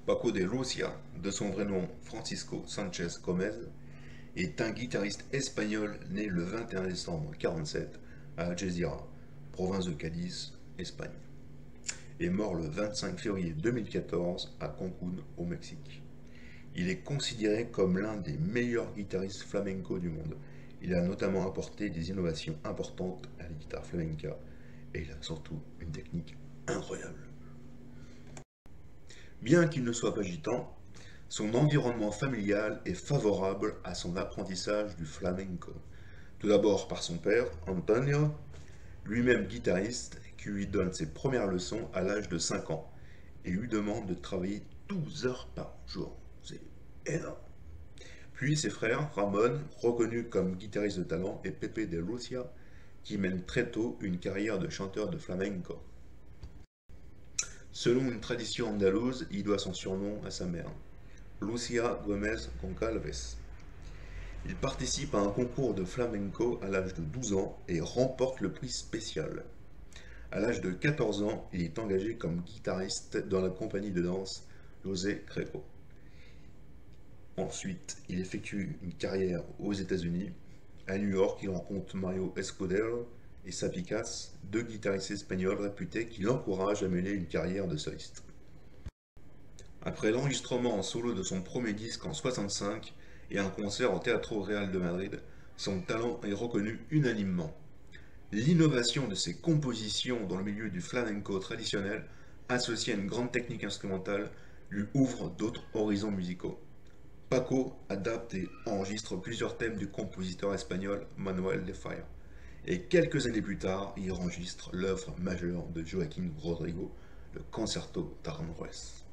Paco de Lucia, de son vrai nom Francisco Sánchez Gómez, est un guitariste espagnol né le 21 décembre 1947 à Algeciras, province de Cadiz, Espagne, et mort le 25 février 2014 à Cancún, au Mexique. Il est considéré comme l'un des meilleurs guitaristes flamenco du monde. Il a notamment apporté des innovations importantes à la guitare flamenca et il a surtout une technique incroyable. Bien qu'il ne soit pas gitan, son environnement familial est favorable à son apprentissage du flamenco. Tout d'abord par son père, Antonio, lui-même guitariste, qui lui donne ses premières leçons à l'âge de 5 ans et lui demande de travailler 12 heures par jour. C'est énorme. Puis ses frères, Ramon, reconnu comme guitariste de talent, et Pepe de Lucia, qui mène très tôt une carrière de chanteur de flamenco. Selon une tradition andalouse, il doit son surnom à sa mère, Lucia Gómez Goncalves. Il participe à un concours de flamenco à l'âge de 12 ans et remporte le prix spécial. À l'âge de 14 ans, il est engagé comme guitariste dans la compagnie de danse José Greco. Ensuite, il effectue une carrière aux États-Unis. À New York, il rencontre Mario Escudero et Sapicas, deux guitaristes espagnols réputés qui l'encouragent à mener une carrière de soliste. Après l'enregistrement en solo de son premier disque en 65 et un concert au Teatro Real de Madrid, son talent est reconnu unanimement. L'innovation de ses compositions dans le milieu du flamenco traditionnel, associée à une grande technique instrumentale, lui ouvre d'autres horizons musicaux. Paco adapte et enregistre plusieurs thèmes du compositeur espagnol Manuel de Falla. Et quelques années plus tard, il enregistre l'œuvre majeure de Joaquín Rodrigo, le Concerto d'Aranjuez.